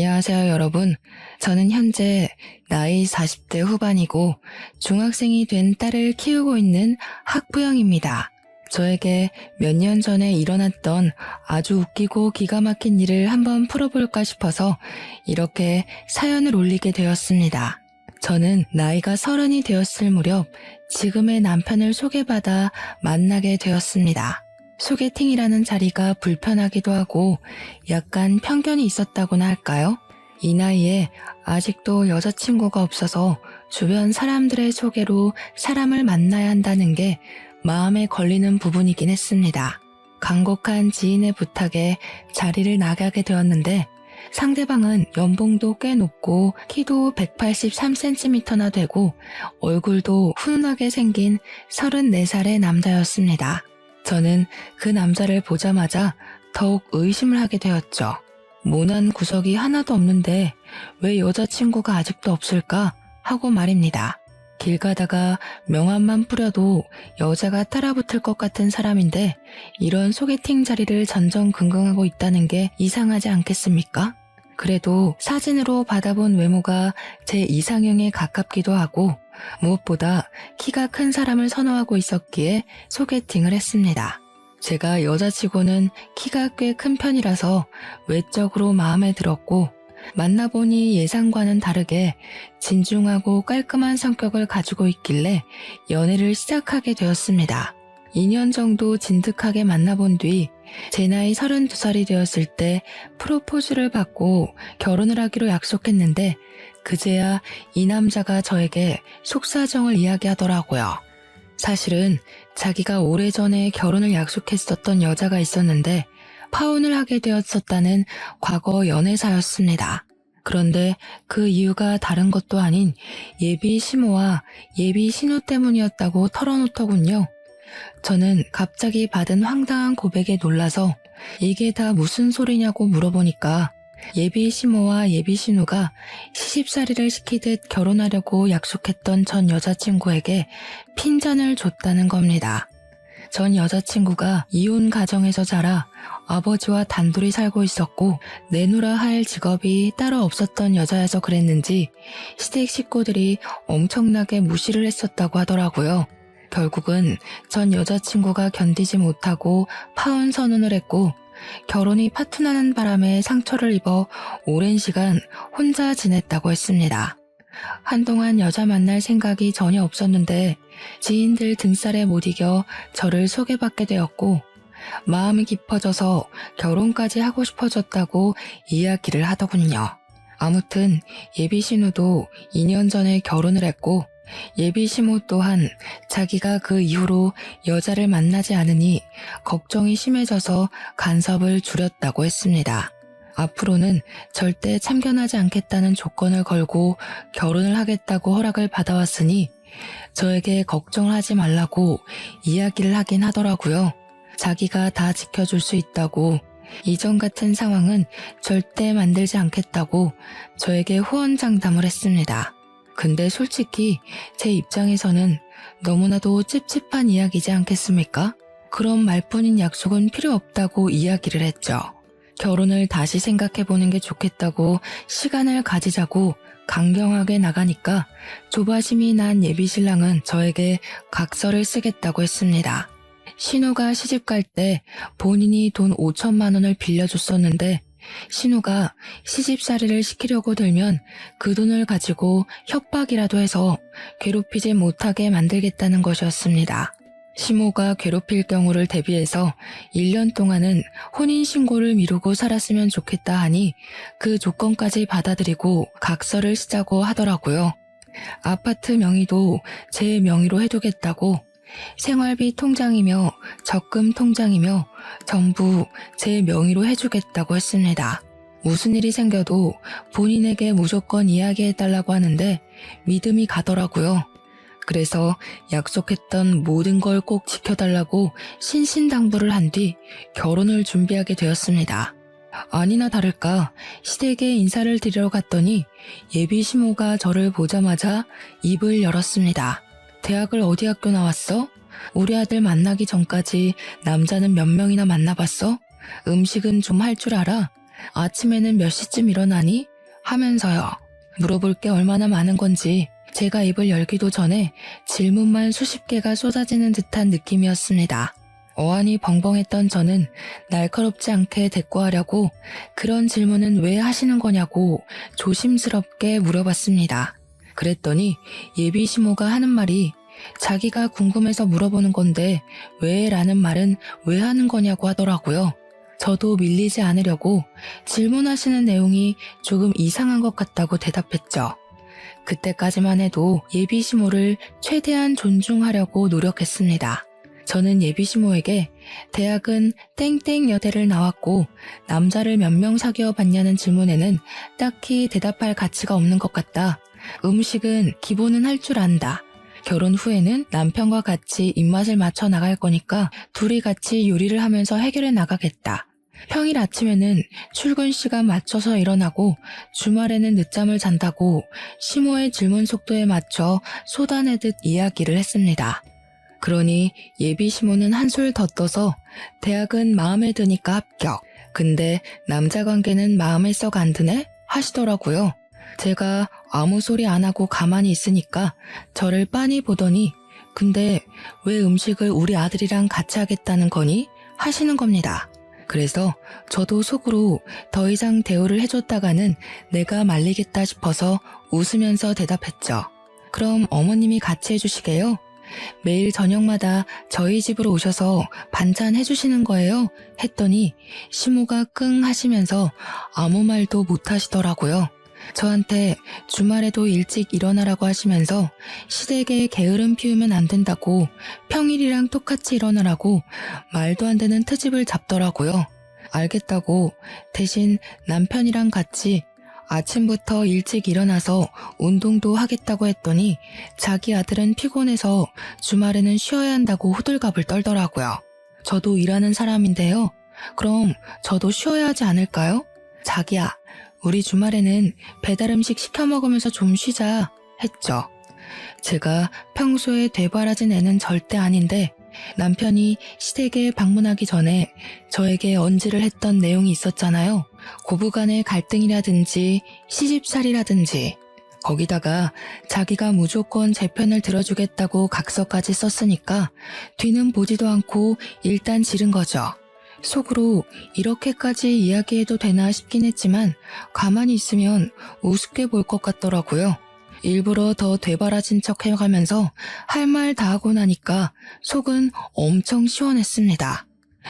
안녕하세요, 여러분. 저는 현재 나이 40대 후반이고 중학생이 된 딸을 키우고 있는 학부형입니다. 저에게 몇 년 전에 일어났던 아주 웃기고 기가 막힌 일을 한번 풀어볼까 싶어서 이렇게 사연을 올리게 되었습니다. 저는 나이가 30이 되었을 무렵 지금의 남편을 소개받아 만나게 되었습니다. 소개팅이라는 자리가 불편하기도 하고 약간 편견이 있었다고나 할까요? 이 나이에 아직도 여자친구가 없어서 주변 사람들의 소개로 사람을 만나야 한다는 게 마음에 걸리는 부분이긴 했습니다. 간곡한 지인의 부탁에 자리를 나가게 되었는데 상대방은 연봉도 꽤 높고 키도 183cm나 되고 얼굴도 훈훈하게 생긴 34살의 남자였습니다. 저는 그 남자를 보자마자 더욱 의심을 하게 되었죠. 모난 구석이 하나도 없는데 왜 여자친구가 아직도 없을까 하고 말입니다. 길 가다가 명함만 뿌려도 여자가 따라붙을 것 같은 사람인데 이런 소개팅 자리를 전전긍긍하고 있다는 게 이상하지 않겠습니까? 그래도 사진으로 받아본 외모가 제 이상형에 가깝기도 하고 무엇보다 키가 큰 사람을 선호하고 있었기에 소개팅을 했습니다. 제가 여자치고는 키가 꽤 큰 편이라서 외적으로 마음에 들었고 만나보니 예상과는 다르게 진중하고 깔끔한 성격을 가지고 있길래 연애를 시작하게 되었습니다. 2년 정도 진득하게 만나본 뒤 제 나이 32살이 되었을 때 프로포즈를 받고 결혼을 하기로 약속했는데 그제야 이 남자가 저에게 속사정을 이야기하더라고요. 사실은 자기가 오래전에 결혼을 약속했었던 여자가 있었는데 파혼을 하게 되었었다는 과거 연애사였습니다. 그런데 그 이유가 다른 것도 아닌 예비 시모와 예비 신우 때문이었다고 털어놓더군요. 저는 갑자기 받은 황당한 고백에 놀라서 이게 다 무슨 소리냐고 물어보니까 예비 시모와 예비 신우가 시집살이를 시키듯 결혼하려고 약속했던 전 여자친구에게 핀잔을 줬다는 겁니다. 전 여자친구가 이혼 가정에서 자라 아버지와 단둘이 살고 있었고 내놓으라 할 직업이 따로 없었던 여자여서 그랬는지 시댁 식구들이 엄청나게 무시를 했었다고 하더라고요. 결국은 전 여자친구가 견디지 못하고 파혼 선언을 했고 결혼이 파토나는 바람에 상처를 입어 오랜 시간 혼자 지냈다고 했습니다. 한동안 여자 만날 생각이 전혀 없었는데 지인들 등살에 못 이겨 저를 소개받게 되었고 마음이 깊어져서 결혼까지 하고 싶어졌다고 이야기를 하더군요. 아무튼 예비 신우도 2년 전에 결혼을 했고 예비 시모 또한 자기가 그 이후로 여자를 만나지 않으니 걱정이 심해져서 간섭을 줄였다고 했습니다. 앞으로는 절대 참견하지 않겠다는 조건을 걸고 결혼을 하겠다고 허락을 받아왔으니 저에게 걱정을 하지 말라고 이야기를 하긴 하더라고요. 자기가 다 지켜줄 수 있다고 이전 같은 상황은 절대 만들지 않겠다고 저에게 후원장담을 했습니다. 근데 솔직히 제 입장에서는 너무나도 찝찝한 이야기지 않겠습니까? 그런 말뿐인 약속은 필요 없다고 이야기를 했죠. 결혼을 다시 생각해보는 게 좋겠다고 시간을 가지자고 강경하게 나가니까 조바심이 난 예비신랑은 저에게 각서를 쓰겠다고 했습니다. 신우가 시집갈 때 본인이 돈 5천만 원을 빌려줬었는데 신우가 시집살이를 시키려고 들면 그 돈을 가지고 협박이라도 해서 괴롭히지 못하게 만들겠다는 것이었습니다. 시모가 괴롭힐 경우를 대비해서 1년 동안은 혼인신고를 미루고 살았으면 좋겠다 하니 그 조건까지 받아들이고 각서를 쓰자고 하더라고요. 아파트 명의도 제 명의로 해두겠다고 생활비 통장이며 적금 통장이며 전부 제 명의로 해주겠다고 했습니다. 무슨 일이 생겨도 본인에게 무조건 이야기해달라고 하는데 믿음이 가더라고요. 그래서 약속했던 모든 걸 꼭 지켜달라고 신신당부를 한 뒤 결혼을 준비하게 되었습니다. 아니나 다를까 시댁에 인사를 드리러 갔더니 예비 시모가 저를 보자마자 입을 열었습니다. 대학을 어디 학교 나왔어? 우리 아들 만나기 전까지 남자는 몇 명이나 만나봤어? 음식은 좀 할 줄 알아? 아침에는 몇 시쯤 일어나니? 하면서요. 물어볼 게 얼마나 많은 건지 제가 입을 열기도 전에 질문만 수십 개가 쏟아지는 듯한 느낌이었습니다. 어안이 벙벙했던 저는 날카롭지 않게 대꾸하려고 그런 질문은 왜 하시는 거냐고 조심스럽게 물어봤습니다. 그랬더니 예비 시모가 하는 말이 자기가 궁금해서 물어보는 건데 왜 라는 말은 왜 하는 거냐고 하더라고요. 저도 밀리지 않으려고 질문하시는 내용이 조금 이상한 것 같다고 대답했죠. 그때까지만 해도 예비 시모를 최대한 존중하려고 노력했습니다. 저는 예비 시모에게 대학은 땡땡 여대를 나왔고 남자를 몇 명 사귀어 봤냐는 질문에는 딱히 대답할 가치가 없는 것 같다. 음식은 기본은 할 줄 안다. 결혼 후에는 남편과 같이 입맛을 맞춰 나갈 거니까 둘이 같이 요리를 하면서 해결해 나가겠다. 평일 아침에는 출근 시간 맞춰서 일어나고 주말에는 늦잠을 잔다고 시모의 질문 속도에 맞춰 쏟아내듯 이야기를 했습니다. 그러니 예비 시모는 한술 더 떠서 대학은 마음에 드니까 합격. 근데 남자 관계는 마음에 썩 안 드네? 하시더라고요. 제가 아무 소리 안 하고 가만히 있으니까 저를 빤히 보더니 근데 왜 음식을 우리 아들이랑 같이 하겠다는 거니? 하시는 겁니다. 그래서 저도 속으로 더 이상 대우를 해줬다가는 내가 말리겠다 싶어서 웃으면서 대답했죠. 그럼 어머님이 같이 해주시게요? 매일 저녁마다 저희 집으로 오셔서 반찬 해주시는 거예요? 했더니 시모가 끙 하시면서 아무 말도 못 하시더라고요. 저한테 주말에도 일찍 일어나라고 하시면서 시댁에 게으름 피우면 안 된다고 평일이랑 똑같이 일어나라고 말도 안 되는 트집을 잡더라고요. 알겠다고 대신 남편이랑 같이 아침부터 일찍 일어나서 운동도 하겠다고 했더니 자기 아들은 피곤해서 주말에는 쉬어야 한다고 호들갑을 떨더라고요. 저도 일하는 사람인데요. 그럼 저도 쉬어야 하지 않을까요? 자기야, 우리 주말에는 배달 음식 시켜 먹으면서 좀 쉬자 했죠. 제가 평소에 되바라진 애는 절대 아닌데 남편이 시댁에 방문하기 전에 저에게 언지를 했던 내용이 있었잖아요. 고부간의 갈등이라든지 시집살이라든지 거기다가 자기가 무조건 제 편을 들어주겠다고 각서까지 썼으니까 뒤는 보지도 않고 일단 지른 거죠. 속으로 이렇게까지 이야기해도 되나 싶긴 했지만 가만히 있으면 우습게 볼 것 같더라고요. 일부러 더 되바라진 척 해가면서 할 말 다 하고 나니까 속은 엄청 시원했습니다.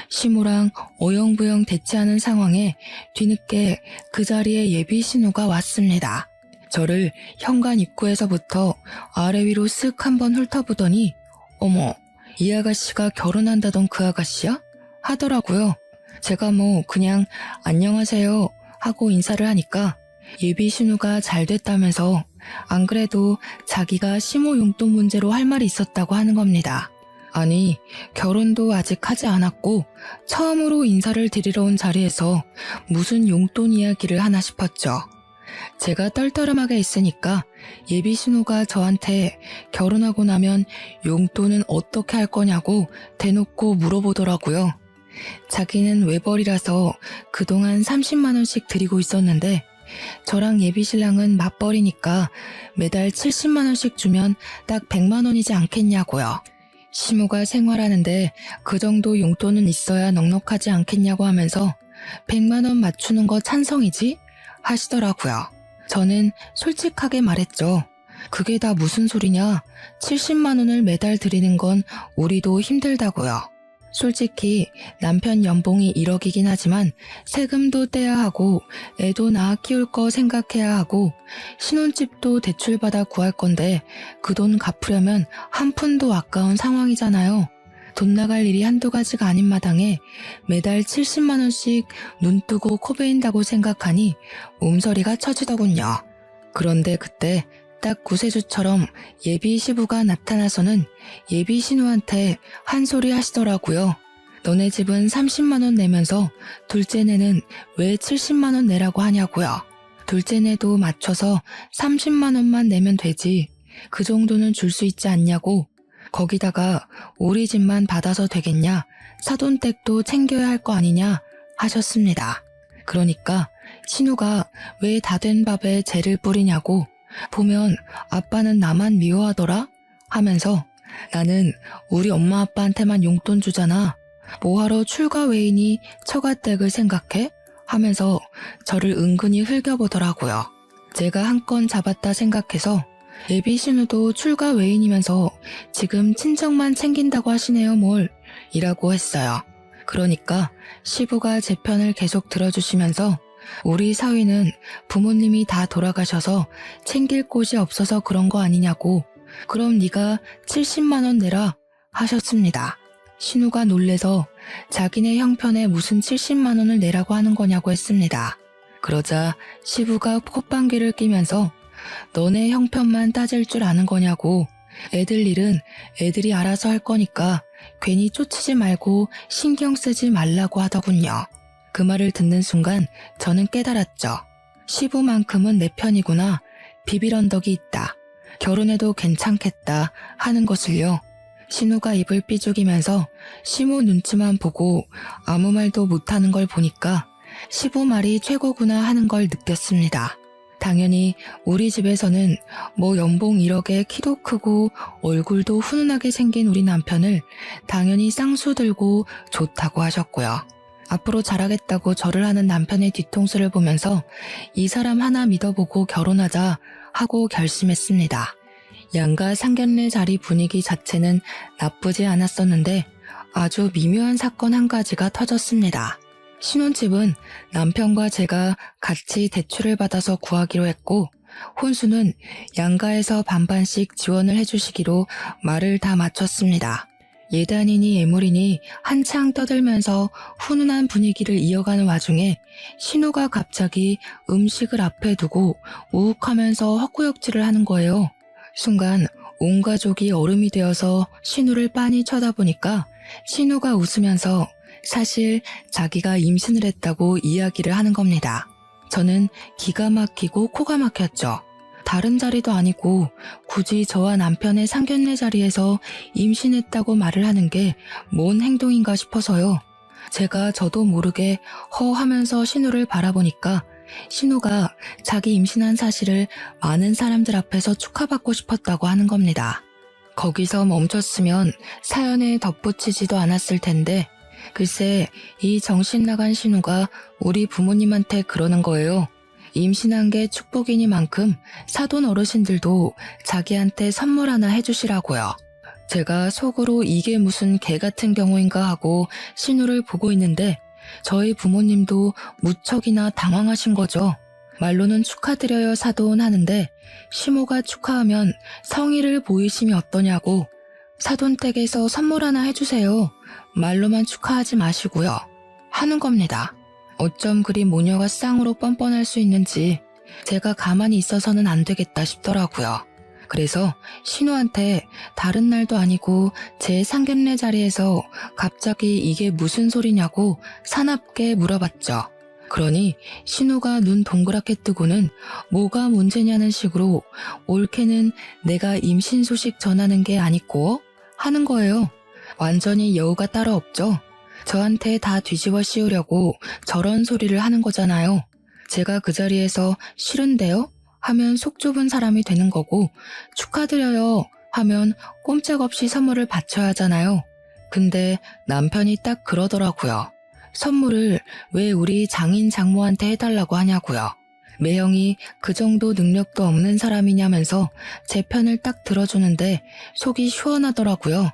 시모랑 어영부영 대치 하는 상황에 뒤늦게 그 자리에 예비 신우가 왔습니다. 저를 현관 입구에서부터 아래 위로 쓱 한번 훑어보더니 어머, 이 아가씨가 결혼한다던 그 아가씨야? 하더라고요. 제가 그냥 안녕하세요 하고 인사를 하니까 예비 신우가 잘 됐다면서 안 그래도 자기가 시모 용돈 문제로 할 말이 있었다고 하는 겁니다. 아니, 결혼도 아직 하지 않았고 처음으로 인사를 드리러 온 자리에서 무슨 용돈 이야기를 하나 싶었죠. 제가 떨떠름하게 있으니까 예비 신우가 저한테 결혼하고 나면 용돈은 어떻게 할 거냐고 대놓고 물어보더라고요. 자기는 외벌이라서 그동안 30만 원씩 드리고 있었는데 저랑 예비 신랑은 맞벌이니까 매달 70만 원씩 주면 딱 100만 원이지 않겠냐고요. 시모가 생활하는데 그 정도 용돈은 있어야 넉넉하지 않겠냐고 하면서 100만 원 맞추는 거 찬성이지? 하시더라고요. 저는 솔직하게 말했죠. 그게 다 무슨 소리냐? 70만 원을 매달 드리는 건 우리도 힘들다고요. 솔직히 남편 연봉이 1억이긴 하지만 세금도 떼야 하고 애도 낳아 키울 거 생각해야 하고 신혼집도 대출받아 구할 건데 그 돈 갚으려면 한 푼도 아까운 상황이잖아요. 돈 나갈 일이 한두 가지가 아닌 마당에 매달 70만 원씩 눈 뜨고 코 베인다고 생각하니 몸서리가 쳐지더군요. 그런데 그때 딱 구세주처럼 예비 시부가 나타나서는 예비 신우한테 한 소리 하시더라고요. 너네 집은 30만 원 내면서 둘째네는 왜 70만 원 내라고 하냐고요. 둘째네도 맞춰서 30만 원만 내면 되지. 그 정도는 줄 수 있지 않냐고. 거기다가 우리 집만 받아서 되겠냐. 사돈댁도 챙겨야 할 거 아니냐 하셨습니다. 그러니까 신우가 왜 다 된 밥에 재를 뿌리냐고, 보면 아빠는 나만 미워하더라 하면서 나는 우리 엄마 아빠한테만 용돈 주잖아. 뭐하러 출가 외인이 처가댁을 생각해? 하면서 저를 은근히 흘겨보더라고요. 제가 한 건 잡았다 생각해서 예비 신우도 출가 외인이면서 지금 친정만 챙긴다고 하시네요 뭘 이라고 했어요. 그러니까 시부가 제 편을 계속 들어주시면서 우리 사위는 부모님이 다 돌아가셔서 챙길 곳이 없어서 그런 거 아니냐고, 그럼 네가 70만 원 내라 하셨습니다. 신우가 놀래서 자기네 형편에 무슨 70만 원을 내라고 하는 거냐고 했습니다. 그러자 시부가 콧방귀를 끼면서 너네 형편만 따질 줄 아는 거냐고, 애들 일은 애들이 알아서 할 거니까 괜히 쫓지 말고 신경 쓰지 말라고 하더군요. 그 말을 듣는 순간 저는 깨달았죠. 시부만큼은 내 편이구나. 비빌 언덕이 있다. 결혼해도 괜찮겠다 하는 것을요. 신우가 입을 삐죽이면서 시모 눈치만 보고 아무 말도 못하는 걸 보니까 시부 말이 최고구나 하는 걸 느꼈습니다. 당연히 우리 집에서는 뭐 연봉 1억에 키도 크고 얼굴도 훈훈하게 생긴 우리 남편을 당연히 쌍수 들고 좋다고 하셨고요. 앞으로 잘하겠다고 절을 하는 남편의 뒤통수를 보면서 이 사람 하나 믿어보고 결혼하자 하고 결심했습니다. 양가 상견례 자리 분위기 자체는 나쁘지 않았었는데 아주 미묘한 사건 한 가지가 터졌습니다. 신혼집은 남편과 제가 같이 대출을 받아서 구하기로 했고 혼수는 양가에서 반반씩 지원을 해주시기로 말을 다 마쳤습니다. 예단이니 예물이니 한창 떠들면서 훈훈한 분위기를 이어가는 와중에 신우가 갑자기 음식을 앞에 두고 우욱하면서 헛구역질을 하는 거예요. 순간 온 가족이 얼음이 되어서 신우를 빤히 쳐다보니까 신우가 웃으면서 사실 자기가 임신을 했다고 이야기를 하는 겁니다. 저는 기가 막히고 코가 막혔죠. 다른 자리도 아니고 굳이 저와 남편의 상견례 자리에서 임신했다고 말을 하는 게 뭔 행동인가 싶어서요. 제가 저도 모르게 허 하면서 신우를 바라보니까 신우가 자기 임신한 사실을 많은 사람들 앞에서 축하받고 싶었다고 하는 겁니다. 거기서 멈췄으면 사연에 덧붙이지도 않았을 텐데 글쎄 이 정신 나간 신우가 우리 부모님한테 그러는 거예요. 임신한 게 축복이니만큼 사돈 어르신들도 자기한테 선물 하나 해주시라고요. 제가 속으로 이게 무슨 개 같은 경우인가 하고 신우를 보고 있는데 저희 부모님도 무척이나 당황하신 거죠. 말로는 축하드려요 사돈 하는데 시모가 축하하면 성의를 보이시면 어떠냐고, 사돈 댁에서 선물 하나 해주세요. 말로만 축하하지 마시고요. 하는 겁니다. 어쩜 그리 모녀가 쌍으로 뻔뻔할 수 있는지 제가 가만히 있어서는 안 되겠다 싶더라고요. 그래서 신우한테 다른 날도 아니고 제 상견례 자리에서 갑자기 이게 무슨 소리냐고 사납게 물어봤죠. 그러니 신우가 눈 동그랗게 뜨고는 뭐가 문제냐는 식으로 올케는 내가 임신 소식 전하는 게 아니고 하는 거예요. 완전히 여우가 따로 없죠. 저한테 다 뒤집어 씌우려고 저런 소리를 하는 거잖아요. 제가 그 자리에서 싫은데요? 하면 속 좁은 사람이 되는 거고 축하드려요 하면 꼼짝없이 선물을 바쳐야 하잖아요. 근데 남편이 딱 그러더라고요. 선물을 왜 우리 장인 장모한테 해달라고 하냐고요. 매형이 그 정도 능력도 없는 사람이냐면서 제 편을 딱 들어주는데 속이 시원하더라고요.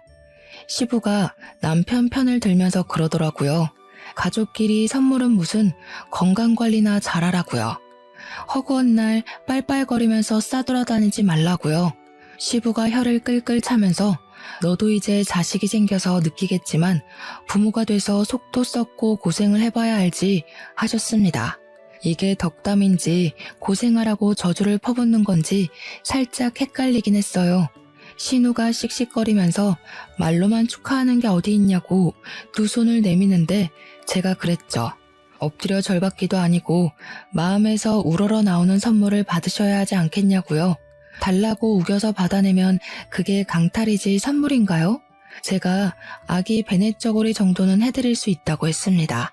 시부가 남편 편을 들면서 그러더라고요. 가족끼리 선물은 무슨 건강관리나 잘하라고요. 허구한 날 빨빨거리면서 싸돌아다니지 말라고요. 시부가 혀를 끌끌 차면서 너도 이제 자식이 생겨서 느끼겠지만 부모가 돼서 속도 썩고 고생을 해봐야 알지 하셨습니다. 이게 덕담인지 고생하라고 저주를 퍼붓는 건지 살짝 헷갈리긴 했어요. 신우가 씩씩거리면서 말로만 축하하는 게 어디 있냐고 두 손을 내미는데 제가 그랬죠. 엎드려 절받기도 아니고 마음에서 우러러 나오는 선물을 받으셔야 하지 않겠냐고요. 달라고 우겨서 받아내면 그게 강탈이지 선물인가요? 제가 아기 베넷 저고리 정도는 해드릴 수 있다고 했습니다.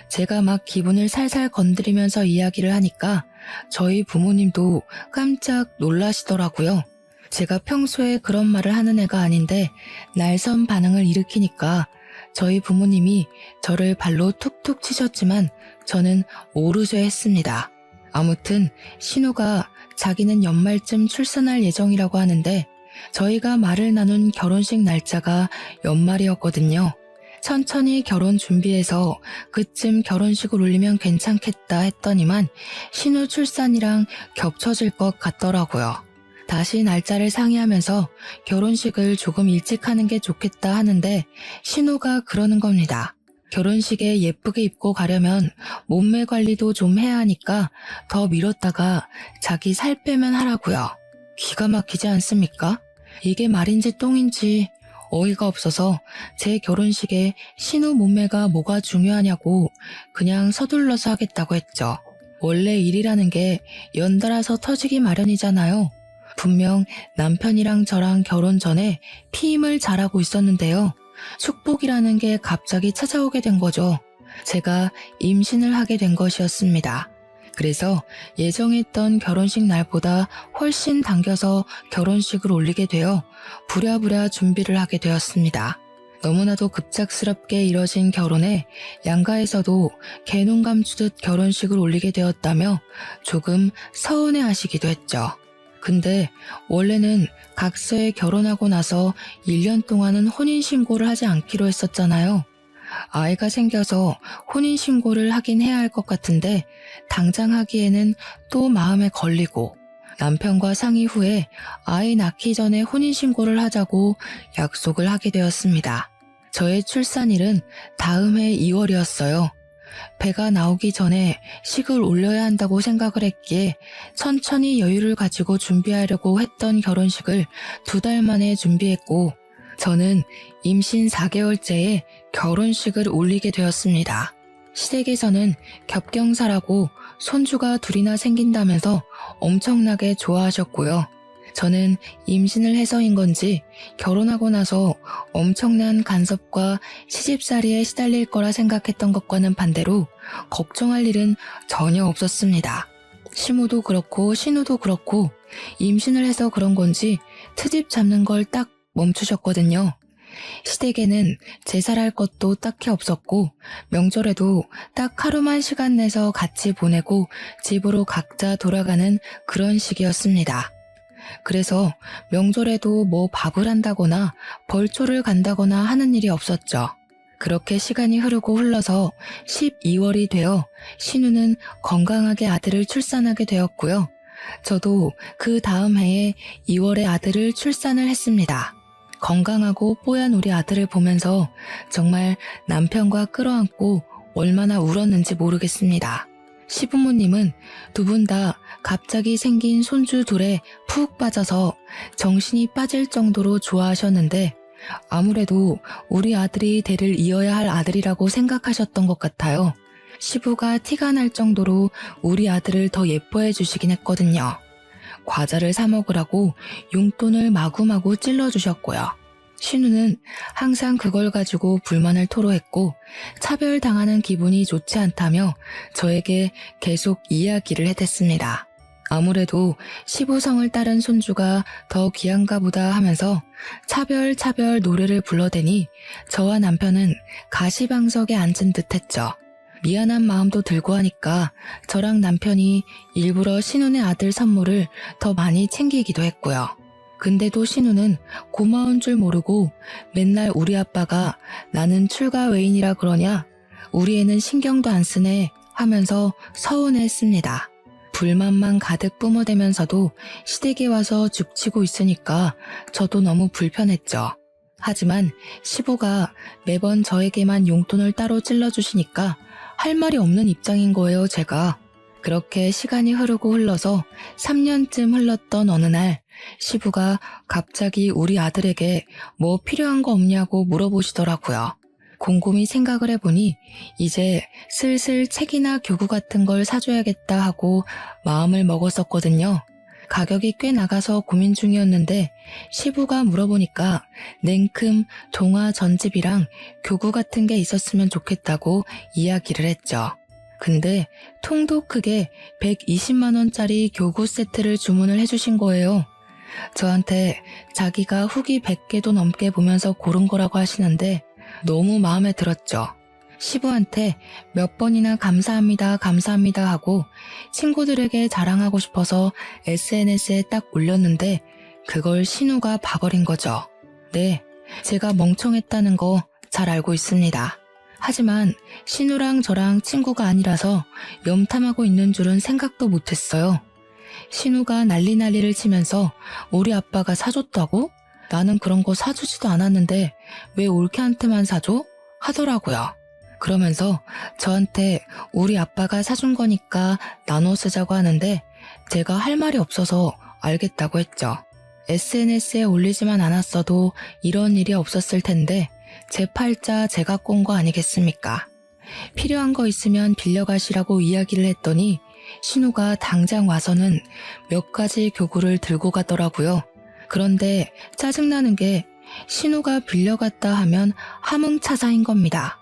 제가 막 기분을 살살 건드리면서 이야기를 하니까 저희 부모님도 깜짝 놀라시더라고요. 제가 평소에 그런 말을 하는 애가 아닌데 날선 반응을 일으키니까 저희 부모님이 저를 발로 툭툭 치셨지만 저는 오르쇠했습니다. 아무튼 신우가 자기는 연말쯤 출산할 예정이라고 하는데 저희가 말을 나눈 결혼식 날짜가 연말이었거든요. 천천히 결혼 준비해서 그쯤 결혼식을 올리면 괜찮겠다 했더니만 신우 출산이랑 겹쳐질 것 같더라고요. 다시 날짜를 상의하면서 결혼식을 조금 일찍 하는 게 좋겠다 하는데 신우가 그러는 겁니다. 결혼식에 예쁘게 입고 가려면 몸매 관리도 좀 해야 하니까 더 미뤘다가 자기 살 빼면 하라고요. 기가 막히지 않습니까? 이게 말인지 똥인지 어이가 없어서 제 결혼식에 신우 몸매가 뭐가 중요하냐고 그냥 서둘러서 하겠다고 했죠. 원래 일이라는 게 연달아서 터지기 마련이잖아요. 분명 남편이랑 저랑 결혼 전에 피임을 잘하고 있었는데요. 축복이라는 게 갑자기 찾아오게 된 거죠. 제가 임신을 하게 된 것이었습니다. 그래서 예정했던 결혼식 날보다 훨씬 당겨서 결혼식을 올리게 되어 부랴부랴 준비를 하게 되었습니다. 너무나도 급작스럽게 이뤄진 결혼에 양가에서도 개눈 감추듯 결혼식을 올리게 되었다며 조금 서운해 하시기도 했죠. 근데 원래는 각서에 결혼하고 나서 1년 동안은 혼인신고를 하지 않기로 했었잖아요. 아이가 생겨서 혼인신고를 하긴 해야 할 것 같은데 당장 하기에는 또 마음에 걸리고 남편과 상의 후에 아이 낳기 전에 혼인신고를 하자고 약속을 하게 되었습니다. 저의 출산일은 다음 해 2월이었어요. 배가 나오기 전에 식을 올려야 한다고 생각을 했기에 천천히 여유를 가지고 준비하려고 했던 결혼식을 2달 만에 준비했고 저는 임신 4개월째에 결혼식을 올리게 되었습니다. 시댁에서는 겹경사라고 손주가 2이나 생긴다면서 엄청나게 좋아하셨고요. 저는 임신을 해서인 건지 결혼하고 나서 엄청난 간섭과 시집살이에 시달릴 거라 생각했던 것과는 반대로 걱정할 일은 전혀 없었습니다. 시모도 그렇고 신우도 그렇고 임신을 해서 그런 건지 트집 잡는 걸 딱 멈추셨거든요. 시댁에는 제사할 것도 딱히 없었고 명절에도 딱 하루만 시간 내서 같이 보내고 집으로 각자 돌아가는 그런 시기였습니다. 그래서 명절에도 뭐 밥을 한다거나 벌초를 간다거나 하는 일이 없었죠. 그렇게 시간이 흐르고 흘러서 12월이 되어 신우는 건강하게 아들을 출산하게 되었고요. 저도 그 다음 해에 2월에 아들을 출산을 했습니다. 건강하고 뽀얀 우리 아들을 보면서 정말 남편과 끌어안고 얼마나 울었는지 모르겠습니다. 시부모님은 2분 다 갑자기 생긴 손주 둘에 푹 빠져서 정신이 빠질 정도로 좋아하셨는데 아무래도 우리 아들이 대를 이어야 할 아들이라고 생각하셨던 것 같아요. 시부가 티가 날 정도로 우리 아들을 더 예뻐해 주시긴 했거든요. 과자를 사 먹으라고 용돈을 마구마구 찔러주셨고요. 신우는 항상 그걸 가지고 불만을 토로했고 차별당하는 기분이 좋지 않다며 저에게 계속 이야기를 해댔습니다. 아무래도 시부성을 따른 손주가 더 귀한가 보다 하면서 차별 노래를 불러대니 저와 남편은 가시방석에 앉은 듯 했죠. 미안한 마음도 들고 하니까 저랑 남편이 일부러 신우네 아들 선물을 더 많이 챙기기도 했고요. 근데도 신우는 고마운 줄 모르고 맨날 우리 아빠가 나는 출가 외인이라 그러냐? 우리 애는 신경도 안 쓰네 하면서 서운해했습니다. 불만만 가득 뿜어대면서도 시댁에 와서 죽치고 있으니까 저도 너무 불편했죠. 하지만 시부가 매번 저에게만 용돈을 따로 찔러주시니까 할 말이 없는 입장인 거예요, 제가. 그렇게 시간이 흐르고 흘러서 3년쯤 흘렀던 어느 날 시부가 갑자기 우리 아들에게 뭐 필요한 거 없냐고 물어보시더라고요. 곰곰이 생각을 해보니 이제 슬슬 책이나 교구 같은 걸 사줘야겠다 하고 마음을 먹었었거든요. 가격이 꽤 나가서 고민 중이었는데 시부가 물어보니까 냉큼 동화 전집이랑 교구 같은 게 있었으면 좋겠다고 이야기를 했죠. 근데 통도 크게 120만원짜리 교구 세트를 주문을 해주신 거예요. 저한테 자기가 후기 100개도 넘게 보면서 고른 거라고 하시는데 너무 마음에 들었죠. 시부한테 몇 번이나 감사합니다, 감사합니다 하고 친구들에게 자랑하고 싶어서 SNS에 딱 올렸는데 그걸 신우가 봐버린 거죠. 네, 제가 멍청했다는 거 잘 알고 있습니다. 하지만 신우랑 저랑 친구가 아니라서 염탐하고 있는 줄은 생각도 못했어요. 신우가 난리를 치면서 우리 아빠가 사줬다고? 나는 그런 거 사주지도 않았는데 왜 올케한테만 사줘? 하더라고요. 그러면서 저한테 우리 아빠가 사준 거니까 나눠 쓰자고 하는데 제가 할 말이 없어서 알겠다고 했죠. SNS에 올리지만 않았어도 이런 일이 없었을 텐데 제 팔자 제가 꼰 거 아니겠습니까? 필요한 거 있으면 빌려가시라고 이야기를 했더니 신우가 당장 와서는 몇 가지 교구를 들고 가더라고요. 그런데 짜증나는 게 신우가 빌려갔다 하면 함흥차사인 겁니다.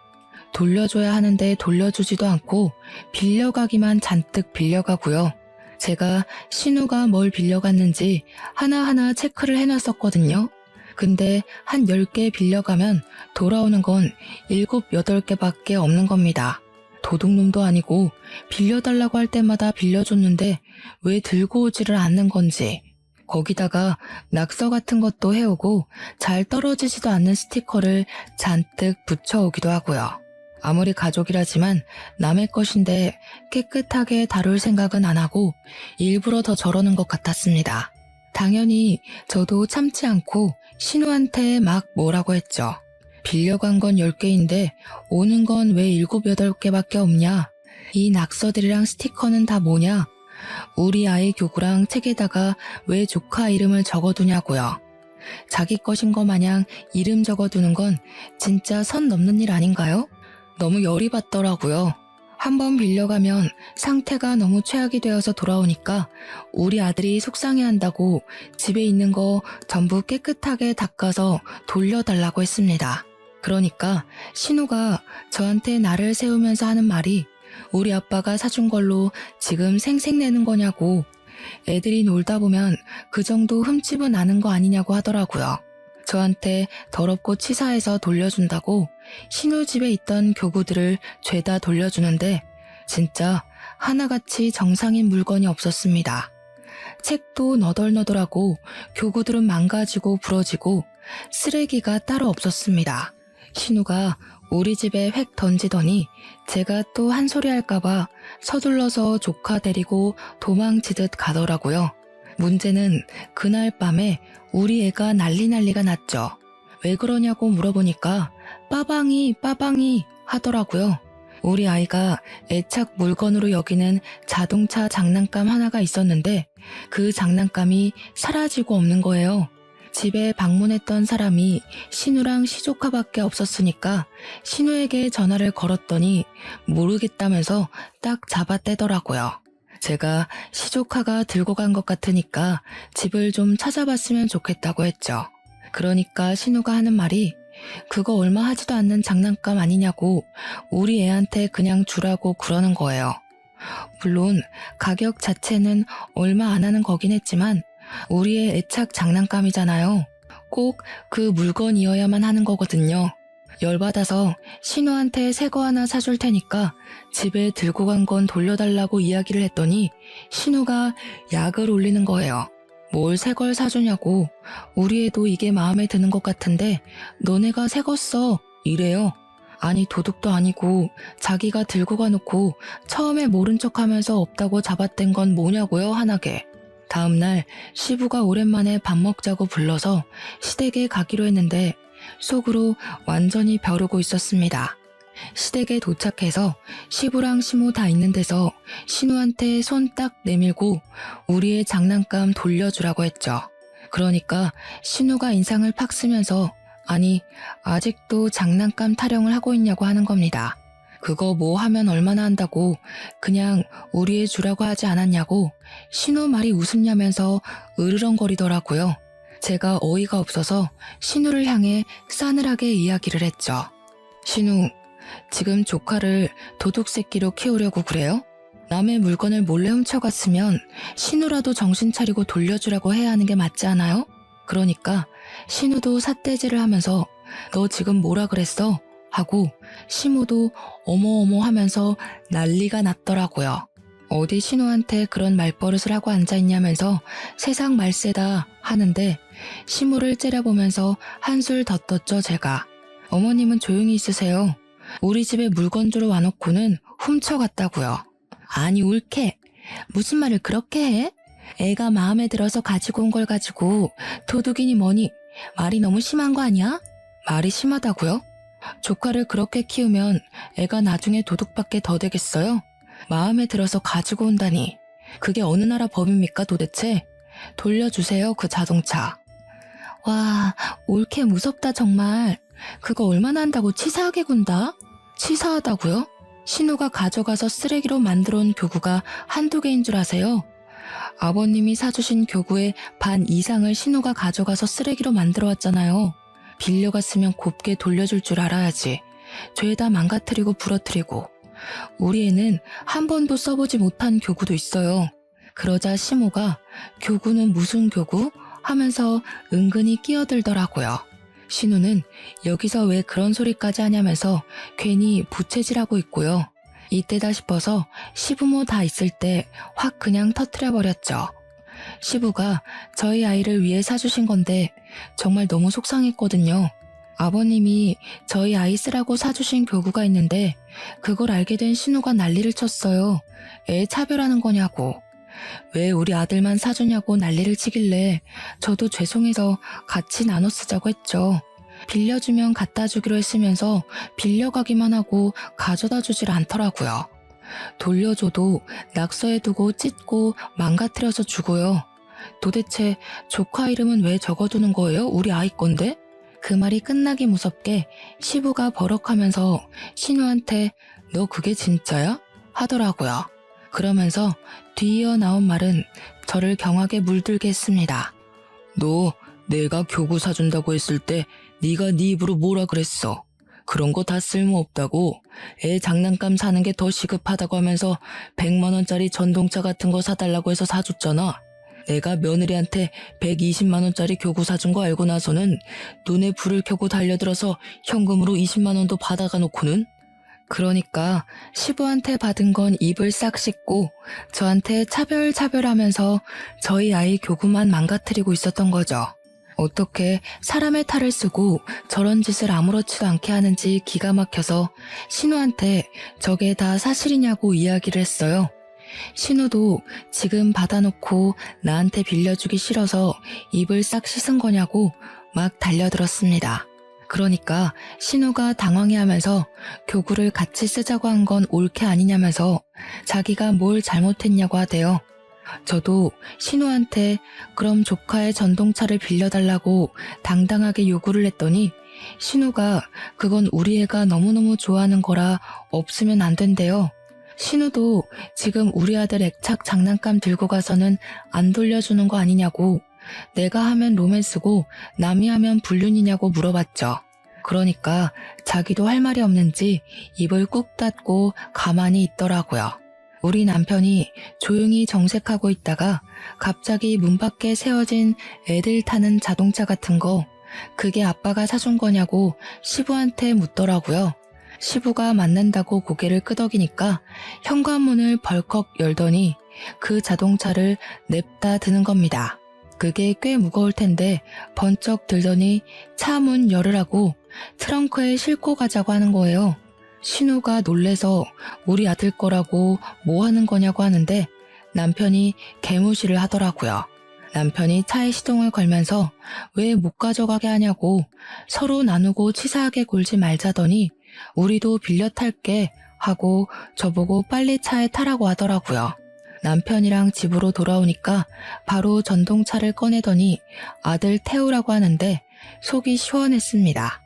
돌려줘야 하는데 돌려주지도 않고 빌려가기만 잔뜩 빌려가고요. 제가 신우가 뭘 빌려갔는지 하나하나 체크를 해놨었거든요. 근데 한 10개 빌려가면 돌아오는 건 7, 8개밖에 없는 겁니다. 도둑놈도 아니고 빌려달라고 할 때마다 빌려줬는데 왜 들고 오지를 않는 건지. 거기다가 낙서 같은 것도 해오고 잘 떨어지지도 않는 스티커를 잔뜩 붙여오기도 하고요. 아무리 가족이라지만 남의 것인데 깨끗하게 다룰 생각은 안 하고 일부러 더 저러는 것 같았습니다. 당연히 저도 참지 않고 신우한테 막 뭐라고 했죠. 빌려간 건 10개인데 오는 건 왜 7, 8개밖에 없냐? 이 낙서들이랑 스티커는 다 뭐냐? 우리 아이 교구랑 책에다가 왜 조카 이름을 적어두냐고요. 자기 것인 거 마냥 이름 적어두는 건 진짜 선 넘는 일 아닌가요? 너무 열이 받더라고요. 한번 빌려가면 상태가 너무 최악이 되어서 돌아오니까 우리 아들이 속상해한다고 집에 있는 거 전부 깨끗하게 닦아서 돌려달라고 했습니다. 그러니까 신우가 저한테 나를 세우면서 하는 말이 우리 아빠가 사준 걸로 지금 생색내는 거냐고, 애들이 놀다 보면 그 정도 흠집은 나는 거 아니냐고 하더라고요. 저한테 더럽고 치사해서 돌려준다고 신우 집에 있던 교구들을 죄다 돌려주는데 진짜 하나같이 정상인 물건이 없었습니다. 책도 너덜너덜하고 교구들은 망가지고 부러지고 쓰레기가 따로 없었습니다. 신우가 우리 집에 획 던지더니 제가 또 한 소리 할까봐 서둘러서 조카 데리고 도망치듯 가더라고요. 문제는 그날 밤에 우리 애가 난리가 났죠. 왜 그러냐고 물어보니까 빠방이 하더라고요. 우리 아이가 애착 물건으로 여기는 자동차 장난감 하나가 있었는데 그 장난감이 사라지고 없는 거예요. 집에 방문했던 사람이 신우랑 시조카밖에 없었으니까 신우에게 전화를 걸었더니 모르겠다면서 딱 잡아떼더라고요. 제가 시조카가 들고 간 것 같으니까 집을 좀 찾아봤으면 좋겠다고 했죠. 그러니까 신우가 하는 말이 그거 얼마 하지도 않는 장난감 아니냐고 우리 애한테 그냥 주라고 그러는 거예요. 물론 가격 자체는 얼마 안 하는 거긴 했지만 우리의 애착 장난감이잖아요. 꼭 그 물건이어야만 하는 거거든요. 열받아서 신우한테 새 거 하나 사줄 테니까 집에 들고 간 건 돌려달라고 이야기를 했더니 신우가 약을 올리는 거예요. 뭘 새 걸 사주냐고, 우리 애도 이게 마음에 드는 것 같은데 너네가 새 거 써, 이래요. 아니 도둑도 아니고 자기가 들고 가놓고 처음에 모른 척하면서 없다고 잡아뗀 건 뭐냐고요, 환하게. 다음날 시부가 오랜만에 밥 먹자고 불러서 시댁에 가기로 했는데 속으로 완전히 벼르고 있었습니다. 시댁에 도착해서 시부랑 시모 다 있는 데서 신우한테 손 딱 내밀고 우리의 장난감 돌려주라고 했죠. 그러니까 신우가 인상을 팍 쓰면서 아니 아직도 장난감 타령을 하고 있냐고 하는 겁니다. 그거 뭐 하면 얼마나 한다고 그냥 우리의 주라고 하지 않았냐고 신우 말이 웃음냐면서 으르렁거리더라고요. 제가 어이가 없어서 신우를 향해 싸늘하게 이야기를 했죠. 신우, 지금 조카를 도둑새끼로 키우려고 그래요? 남의 물건을 몰래 훔쳐갔으면 신우라도 정신 차리고 돌려주라고 해야 하는 게 맞지 않아요? 그러니까 신우도 삿대질을 하면서 너 지금 뭐라 그랬어? 하고 시무도 어머어머 하면서 난리가 났더라고요. 어디 신우한테 그런 말버릇을 하고 앉아있냐면서 세상 말세다 하는데 시무를 째려보면서 한술 더 떴죠 제가. 어머님은 조용히 있으세요. 우리 집에 물건 주러 와놓고는 훔쳐갔다고요. 아니 옳게 무슨 말을 그렇게 해? 애가 마음에 들어서 가지고 온 걸 가지고 도둑이니 뭐니 말이 너무 심한 거 아니야? 말이 심하다고요? 조카를 그렇게 키우면 애가 나중에 도둑밖에 더 되겠어요? 마음에 들어서 가지고 온다니 그게 어느 나라 법입니까 도대체? 돌려주세요 그 자동차. 와 옳게 무섭다 정말. 그거 얼마나 한다고 치사하게 군다? 치사하다고요? 신우가 가져가서 쓰레기로 만들어 온 교구가 한두 개인 줄 아세요? 아버님이 사주신 교구의 반 이상을 신우가 가져가서 쓰레기로 만들어 왔잖아요. 빌려갔으면 곱게 돌려줄 줄 알아야지. 죄다 망가뜨리고 부러뜨리고. 우리 애는 한 번도 써보지 못한 교구도 있어요. 그러자 시모가 교구는 무슨 교구? 하면서 은근히 끼어들더라고요. 신우는 여기서 왜 그런 소리까지 하냐면서 괜히 부채질하고 있고요. 이때다 싶어서 시부모 다 있을 때 확 그냥 터뜨려버렸죠. 시부가 저희 아이를 위해 사주신 건데 정말 너무 속상했거든요. 아버님이 저희 아이 쓰라고 사주신 교구가 있는데 그걸 알게 된 신우가 난리를 쳤어요. 애 차별하는 거냐고. 왜 우리 아들만 사주냐고 난리를 치길래 저도 죄송해서 같이 나눠 쓰자고 했죠. 빌려주면 갖다 주기로 했으면서 빌려가기만 하고 가져다 주질 않더라고요. 돌려줘도 낙서해두고 찢고 망가뜨려서 주고요. 도대체 조카 이름은 왜 적어두는 거예요? 우리 아이 건데? 그 말이 끝나기 무섭게 시부가 버럭하면서 신우한테 너 그게 진짜야? 하더라고요. 그러면서 뒤이어 나온 말은 저를 경악에 물들게 했습니다. 너 내가 교구 사준다고 했을 때 네가 네 입으로 뭐라 그랬어? 그런 거 다 쓸모없다고. 애 장난감 사는 게 더 시급하다고 하면서 100만 원짜리 전동차 같은 거 사달라고 해서 사줬잖아. 내가 며느리한테 120만 원짜리 교구 사준 거 알고 나서는 눈에 불을 켜고 달려들어서 현금으로 20만 원도 받아가 놓고는. 그러니까 시부한테 받은 건 입을 싹 씻고 저한테 차별하면서 저희 아이 교구만 망가뜨리고 있었던 거죠. 어떻게 사람의 탈을 쓰고 저런 짓을 아무렇지도 않게 하는지 기가 막혀서 신우한테 저게 다 사실이냐고 이야기를 했어요. 신우도 지금 받아놓고 나한테 빌려주기 싫어서 입을 싹 씻은 거냐고 막 달려들었습니다. 그러니까 신우가 당황해하면서 교구를 같이 쓰자고 한 건 옳게 아니냐면서 자기가 뭘 잘못했냐고 하대요. 저도 신우한테 그럼 조카의 전동차를 빌려달라고 당당하게 요구를 했더니 신우가 그건 우리 애가 너무너무 좋아하는 거라 없으면 안 된대요. 신우도 지금 우리 아들 액착 장난감 들고 가서는 안 돌려주는 거 아니냐고, 내가 하면 로맨스고 남이 하면 불륜이냐고 물어봤죠. 그러니까 자기도 할 말이 없는지 입을 꾹 닫고 가만히 있더라고요. 우리 남편이 조용히 정색하고 있다가 갑자기 문 밖에 세워진 애들 타는 자동차 같은 거, 그게 아빠가 사준 거냐고 시부한테 묻더라고요. 시부가 맞는다고 고개를 끄덕이니까 현관문을 벌컥 열더니 그 자동차를 냅다 드는 겁니다. 그게 꽤 무거울 텐데 번쩍 들더니 차 문 열으라고 트렁크에 싣고 가자고 하는 거예요. 신우가 놀래서 우리 아들 거라고 뭐 하는 거냐고 하는데 남편이 개무시를 하더라고요. 남편이 차에 시동을 걸면서 왜 못 가져가게 하냐고 서로 나누고 치사하게 굴지 말자더니 우리도 빌려 탈게 하고 저보고 빨리 차에 타라고 하더라고요. 남편이랑 집으로 돌아오니까 바로 전동차를 꺼내더니 아들 태우라고 하는데 속이 시원했습니다.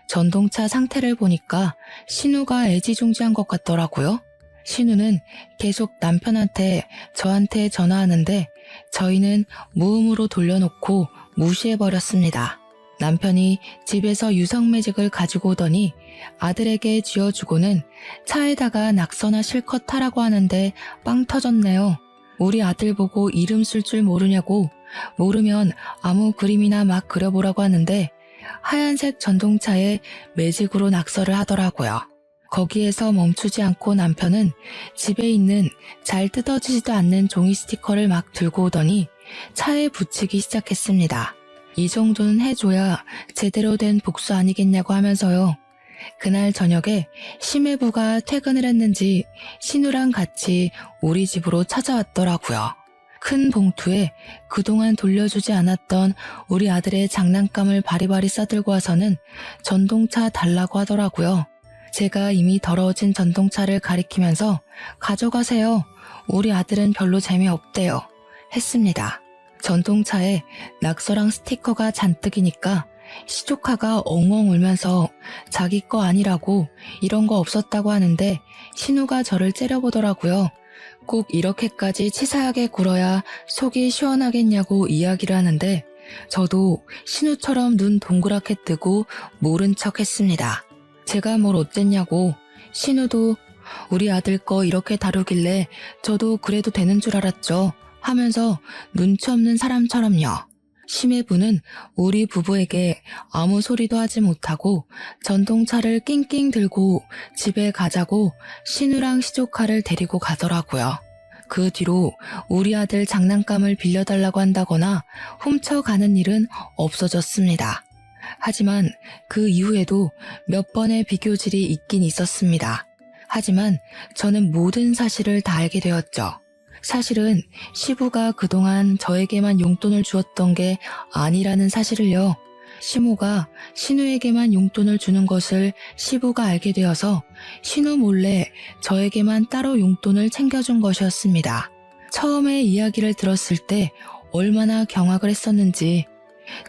전동차 상태를 보니까 신우가 애지중지한 것 같더라고요. 신우는 계속 남편한테 저한테 전화하는데 저희는 무음으로 돌려놓고 무시해버렸습니다. 남편이 집에서 유성매직을 가지고 오더니 아들에게 쥐어주고는 차에다가 낙서나 실컷 타라고 하는데 빵 터졌네요. 우리 아들 보고 이름 쓸 줄 모르냐고 모르면 아무 그림이나 막 그려보라고 하는데 하얀색 전동차에 매직으로 낙서를 하더라고요. 거기에서 멈추지 않고 남편은 집에 있는 잘 뜯어지지도 않는 종이 스티커를 막 들고 오더니 차에 붙이기 시작했습니다. 이 정도는 해줘야 제대로 된 복수 아니겠냐고 하면서요. 그날 저녁에 심해부가 퇴근을 했는지 신우랑 같이 우리 집으로 찾아왔더라고요. 큰 봉투에 그동안 돌려주지 않았던 우리 아들의 장난감을 바리바리 싸들고 와서는 전동차 달라고 하더라고요. 제가 이미 더러워진 전동차를 가리키면서 가져가세요. 우리 아들은 별로 재미없대요. 했습니다. 전동차에 낙서랑 스티커가 잔뜩이니까 시조카가 엉엉 울면서 자기 거 아니라고 이런 거 없었다고 하는데 신우가 저를 째려보더라고요. 꼭 이렇게까지 치사하게 굴어야 속이 시원하겠냐고 이야기를 하는데 저도 신우처럼 눈 동그랗게 뜨고 모른 척 했습니다. 제가 뭘 어쨌냐고. 신우도 우리 아들 거 이렇게 다루길래 저도 그래도 되는 줄 알았죠 하면서 눈치 없는 사람처럼요. 심해부는 우리 부부에게 아무 소리도 하지 못하고 전동차를 낑낑 들고 집에 가자고 신우랑 시조카를 데리고 가더라고요. 그 뒤로 우리 아들 장난감을 빌려달라고 한다거나 훔쳐가는 일은 없어졌습니다. 하지만 그 이후에도 몇 번의 비교질이 있긴 있었습니다. 하지만 저는 모든 사실을 다 알게 되었죠. 사실은 시부가 그동안 저에게만 용돈을 주었던 게 아니라는 사실을요. 시모가 신우에게만 용돈을 주는 것을 시부가 알게 되어서 신우 몰래 저에게만 따로 용돈을 챙겨준 것이었습니다. 처음에 이야기를 들었을 때 얼마나 경악을 했었는지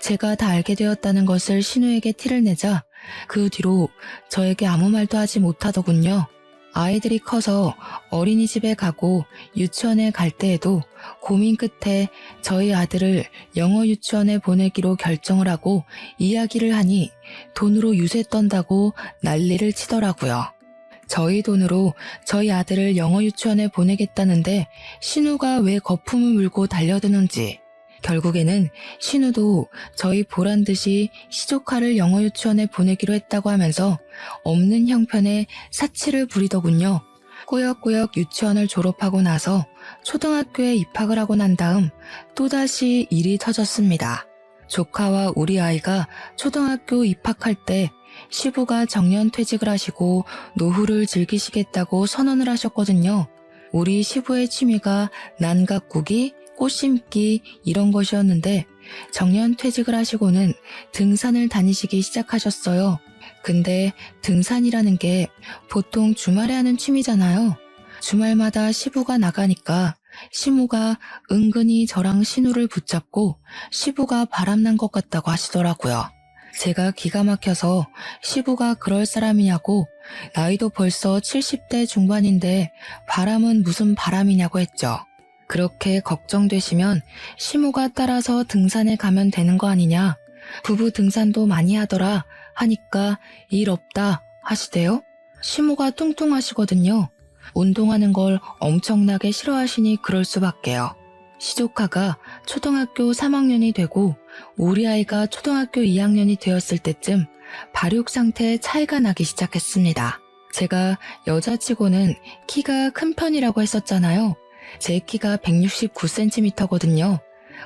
제가 다 알게 되었다는 것을 신우에게 티를 내자 그 뒤로 저에게 아무 말도 하지 못하더군요. 아이들이 커서 어린이집에 가고 유치원에 갈 때에도 고민 끝에 저희 아들을 영어 유치원에 보내기로 결정을 하고 이야기를 하니 돈으로 유세 떤다고 난리를 치더라고요. 저희 돈으로 저희 아들을 영어 유치원에 보내겠다는데 신우가 왜 거품을 물고 달려드는지 결국에는 신우도 저희 보란 듯이 시조카를 영어 유치원에 보내기로 했다고 하면서 없는 형편에 사치를 부리더군요. 꾸역꾸역 유치원을 졸업하고 나서 초등학교에 입학을 하고 난 다음 또다시 일이 터졌습니다. 조카와 우리 아이가 초등학교 입학할 때 시부가 정년퇴직을 하시고 노후를 즐기시겠다고 선언을 하셨거든요. 우리 시부의 취미가 난각구기, 꽃 심기 이런 것이었는데 정년퇴직을 하시고는 등산을 다니시기 시작하셨어요. 근데 등산이라는 게 보통 주말에 하는 취미잖아요. 주말마다 시부가 나가니까 시모가 은근히 저랑 신우를 붙잡고 시부가 바람난 것 같다고 하시더라고요. 제가 기가 막혀서 시부가 그럴 사람이냐고 나이도 벌써 70대 중반인데 바람은 무슨 바람이냐고 했죠. 그렇게 걱정되시면 시모가 따라서 등산에 가면 되는 거 아니냐. 부부 등산도 많이 하더라 하니까 일 없다 하시대요. 시모가 뚱뚱하시거든요. 운동하는 걸 엄청나게 싫어하시니 그럴 수밖에요. 시조카가 초등학교 3학년이 되고 우리 아이가 초등학교 2학년이 되었을 때쯤 발육 상태에 차이가 나기 시작했습니다. 제가 여자치고는 키가 큰 편이라고 했었잖아요. 제 키가 169cm거든요.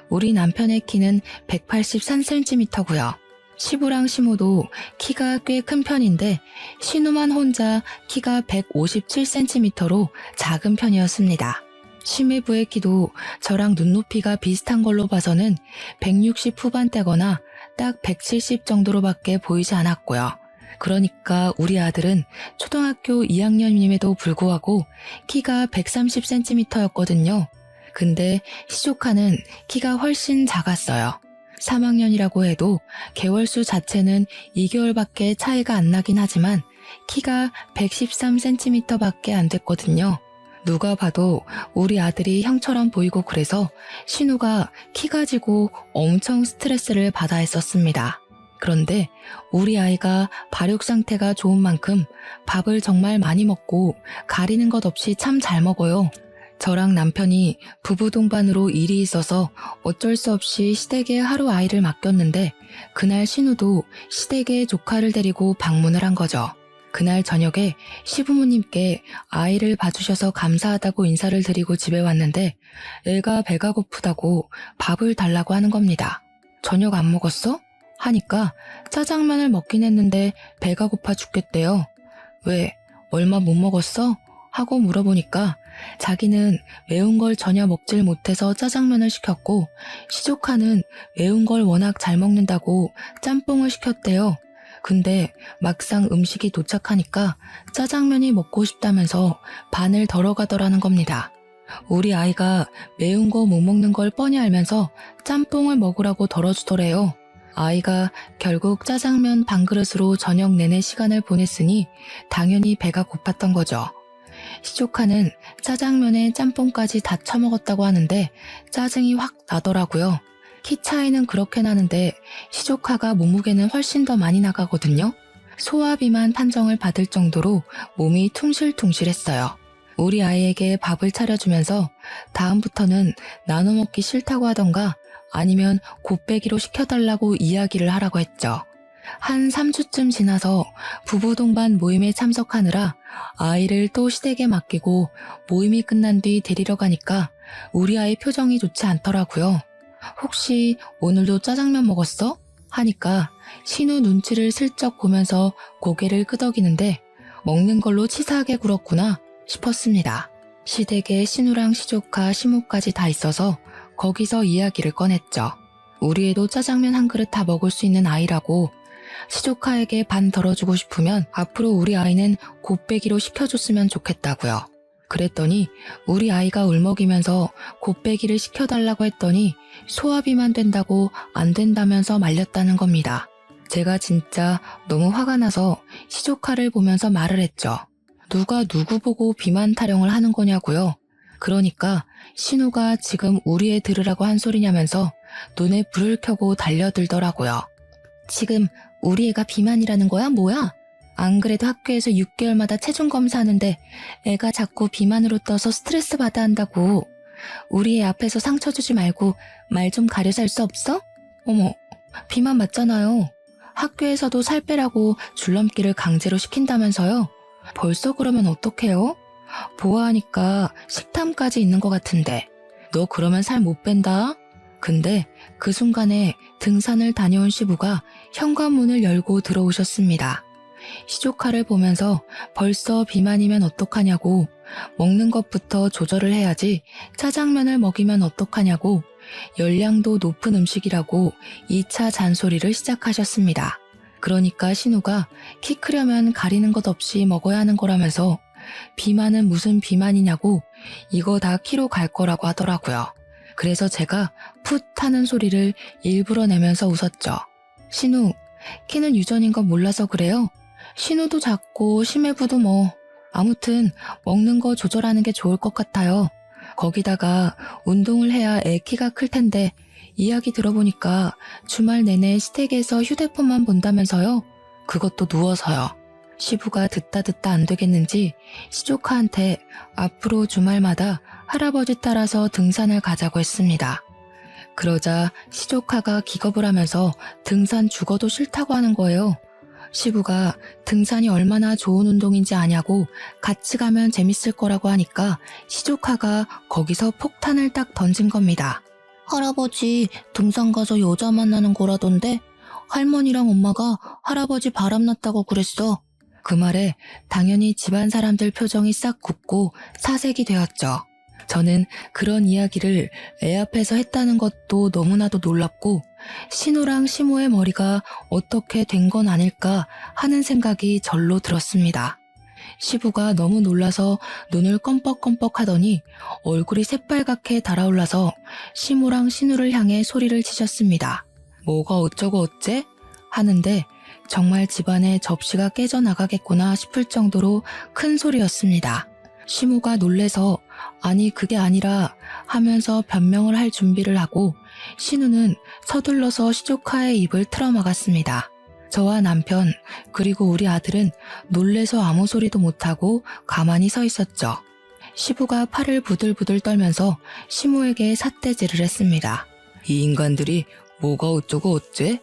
우리 남편의 키는 183cm고요. 시부랑 시모도 키가 꽤 큰 편인데 신우만 혼자 키가 157cm로 작은 편이었습니다. 심해부의 키도 저랑 눈높이가 비슷한 걸로 봐서는 160 후반대거나 딱 170 정도로밖에 보이지 않았고요. 그러니까 우리 아들은 초등학교 2학년임에도 불구하고 키가 130cm였거든요. 근데 시조카는 키가 훨씬 작았어요. 3학년이라고 해도 개월수 자체는 2개월밖에 차이가 안 나긴 하지만 키가 113cm밖에 안 됐거든요. 누가 봐도 우리 아들이 형처럼 보이고 그래서 신우가 키가 지고 엄청 스트레스를 받아 했었습니다. 그런데 우리 아이가 발육 상태가 좋은 만큼 밥을 정말 많이 먹고 가리는 것 없이 참 잘 먹어요. 저랑 남편이 부부 동반으로 일이 있어서 어쩔 수 없이 시댁에 하루 아이를 맡겼는데 그날 신우도 시댁에 조카를 데리고 방문을 한 거죠. 그날 저녁에 시부모님께 아이를 봐주셔서 감사하다고 인사를 드리고 집에 왔는데 애가 배가 고프다고 밥을 달라고 하는 겁니다. 저녁 안 먹었어? 하니까 짜장면을 먹긴 했는데 배가 고파 죽겠대요. 왜? 얼마 못 먹었어? 하고 물어보니까 자기는 매운 걸 전혀 먹질 못해서 짜장면을 시켰고 시조카는 매운 걸 워낙 잘 먹는다고 짬뽕을 시켰대요. 근데 막상 음식이 도착하니까 짜장면이 먹고 싶다면서 반을 덜어 가더라는 겁니다. 우리 아이가 매운 거 못 먹는 걸 뻔히 알면서 짬뽕을 먹으라고 덜어주더래요. 아이가 결국 짜장면 반 그릇으로 저녁 내내 시간을 보냈으니 당연히 배가 고팠던 거죠. 시조카는 짜장면에 짬뽕까지 다 처먹었다고 하는데 짜증이 확 나더라고요. 키 차이는 그렇게 나는데 시조카가 몸무게는 훨씬 더 많이 나가거든요. 소화비만 판정을 받을 정도로 몸이 퉁실퉁실했어요. 우리 아이에게 밥을 차려주면서 다음부터는 나눠 먹기 싫다고 하던가 아니면 곱빼기로 시켜달라고 이야기를 하라고 했죠. 한 3주쯤 지나서 부부 동반 모임에 참석하느라 아이를 또 시댁에 맡기고 모임이 끝난 뒤 데리러 가니까 우리 아이 표정이 좋지 않더라고요. 혹시 오늘도 짜장면 먹었어? 하니까 신우 눈치를 슬쩍 보면서 고개를 끄덕이는데 먹는 걸로 치사하게 굴었구나 싶었습니다. 시댁에 신우랑 시조카, 시모까지 다 있어서 거기서 이야기를 꺼냈죠. 우리 애도 짜장면 한 그릇 다 먹을 수 있는 아이라고 시조카에게 반 덜어주고 싶으면 앞으로 우리 아이는 곱빼기로 시켜줬으면 좋겠다고요. 그랬더니 우리 아이가 울먹이면서 곱빼기를 시켜달라고 했더니 소화비만 된다고 안 된다면서 말렸다는 겁니다. 제가 진짜 너무 화가 나서 시조카를 보면서 말을 했죠. 누가 누구 보고 비만 타령을 하는 거냐고요. 그러니까 신우가 지금 우리 애 들으라고 한 소리냐면서 눈에 불을 켜고 달려들더라고요. 지금 우리 애가 비만이라는 거야? 뭐야? 안 그래도 학교에서 6개월마다 체중 검사하는데 애가 자꾸 비만으로 떠서 스트레스 받아 한다고. 우리 애 앞에서 상처 주지 말고 말 좀 가려서 할 수 없어? 어머, 비만 맞잖아요. 학교에서도 살 빼라고 줄넘기를 강제로 시킨다면서요? 벌써 그러면 어떡해요? 보아하니까 식탐까지 있는 것 같은데. 너 그러면 살 못 뺀다? 근데 그 순간에 등산을 다녀온 시부가 현관문을 열고 들어오셨습니다. 시조카를 보면서 벌써 비만이면 어떡하냐고, 먹는 것부터 조절을 해야지 짜장면을 먹이면 어떡하냐고, 열량도 높은 음식이라고 2차 잔소리를 시작하셨습니다. 그러니까 신우가 키 크려면 가리는 것 없이 먹어야 하는 거라면서 비만은 무슨 비만이냐고 이거 다 키로 갈 거라고 하더라고요. 그래서 제가 풋 하는 소리를 일부러 내면서 웃었죠. 신우, 키는 유전인 건 몰라서 그래요? 신우도 작고 심해부도 뭐 아무튼 먹는 거 조절하는 게 좋을 것 같아요. 거기다가 운동을 해야 애 키가 클 텐데 이야기 들어보니까 주말 내내 시댁에서 휴대폰만 본다면서요? 그것도 누워서요. 시부가 듣다 안 되겠는지 시조카한테 앞으로 주말마다 할아버지 따라서 등산을 가자고 했습니다. 그러자 시조카가 기겁을 하면서 등산 죽어도 싫다고 하는 거예요. 시부가 등산이 얼마나 좋은 운동인지 아냐고 같이 가면 재밌을 거라고 하니까 시조카가 거기서 폭탄을 딱 던진 겁니다. 할아버지 등산 가서 여자 만나는 거라던데 할머니랑 엄마가 할아버지 바람났다고 그랬어. 그 말에 당연히 집안 사람들 표정이 싹 굳고 사색이 되었죠. 저는 그런 이야기를 애 앞에서 했다는 것도 너무나도 놀랍고 신우랑 시모의 머리가 어떻게 된 건 아닐까 하는 생각이 절로 들었습니다. 시부가 너무 놀라서 눈을 껌뻑껌뻑 하더니 얼굴이 새빨갛게 달아올라서 시모랑 신우를 향해 소리를 치셨습니다. 뭐가 어쩌고 어째? 하는데 정말 집안에 접시가 깨져나가겠구나 싶을 정도로 큰 소리였습니다. 시모가 놀래서 아니 그게 아니라 하면서 변명을 할 준비를 하고 신우는 서둘러서 시조카의 입을 틀어막았습니다. 저와 남편 그리고 우리 아들은 놀래서 아무 소리도 못하고 가만히 서 있었죠. 시부가 팔을 부들부들 떨면서 시모에게 삿대질을 했습니다. 이 인간들이 뭐가 어쩌고 어째?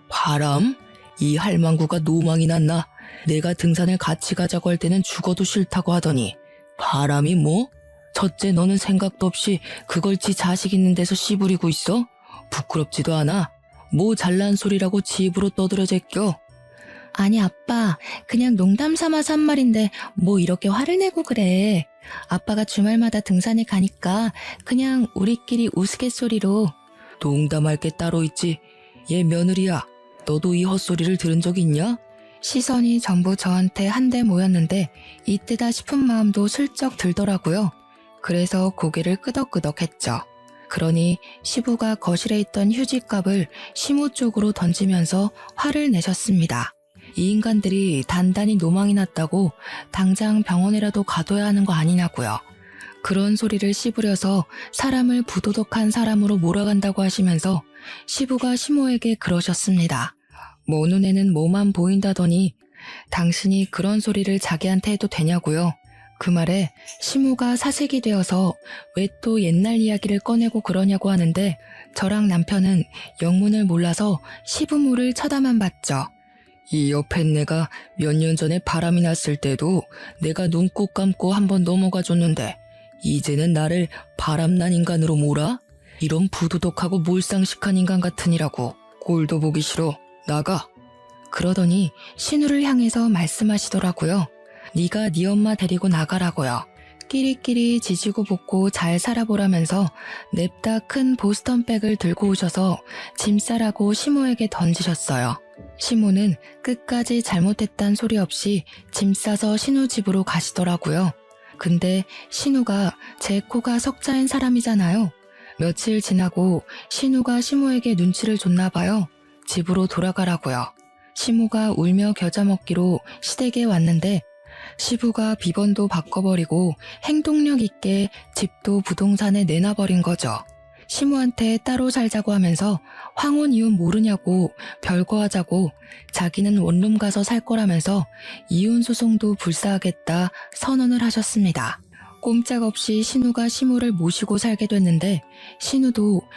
바람? 이 할망구가 노망이 났나? 내가 등산을 같이 가자고 할 때는 죽어도 싫다고 하더니 바람이 뭐? 첫째 너는 생각도 없이 그걸 지 자식 있는 데서 씨부리고 있어? 부끄럽지도 않아? 뭐 잘난 소리라고 지 입으로 떠들어 제껴? 아니 아빠 그냥 농담 삼아서 한 말인데 뭐 이렇게 화를 내고 그래. 아빠가 주말마다 등산에 가니까 그냥 우리끼리 우스갯소리로. 농담할 게 따로 있지. 얘 며느리야. 너도 이 헛소리를 들은 적 있냐? 시선이 전부 저한테 한데 모였는데 이때다 싶은 마음도 슬쩍 들더라고요. 그래서 고개를 끄덕끄덕 했죠. 그러니 시부가 거실에 있던 휴지값을 시모 쪽으로 던지면서 화를 내셨습니다. 이 인간들이 단단히 노망이 났다고 당장 병원이라도 가둬야 하는 거 아니냐고요. 그런 소리를 씹으려서 사람을 부도덕한 사람으로 몰아간다고 하시면서 시부가 시모에게 그러셨습니다. 뭐 눈에는 뭐만 보인다더니 당신이 그런 소리를 자기한테 해도 되냐고요. 그 말에 시모가 사색이 되어서 왜 또 옛날 이야기를 꺼내고 그러냐고 하는데 저랑 남편은 영문을 몰라서 시부모를 쳐다만 봤죠. 이 옆에 내가 몇 년 전에 바람이 났을 때도 내가 눈 꼭 감고 한번 넘어가 줬는데 이제는 나를 바람난 인간으로 몰아? 이런 부도덕하고 몰상식한 인간 같으니라고. 꼴도 보기 싫어. 나가. 그러더니 신우를 향해서 말씀하시더라고요. 네가 네 엄마 데리고 나가라고요. 끼리끼리 지지고 볶고 잘 살아보라면서 냅다 큰 보스턴백을 들고 오셔서 짐 싸라고 시모에게 던지셨어요. 시모는 끝까지 잘못했단 소리 없이 짐 싸서 신우 집으로 가시더라고요. 근데 신우가 제 코가 석자인 사람이잖아요. 며칠 지나고 신우가 시모에게 눈치를 줬나 봐요. 집으로 돌아가라고요. 시모가 울며 겨자 먹기로 시댁에 왔는데 시부가 비번도 바꿔버리고 행동력 있게 집도 부동산에 내놔버린 거죠. 시모한테 따로 살자고 하면서 황혼 이혼 모르냐고 별거 하자고 자기는 원룸 가서 살 거라면서 이혼 소송도 불사하겠다 선언을 하셨습니다. 꼼짝없이 신우가 시모를 모시고 살게 됐는데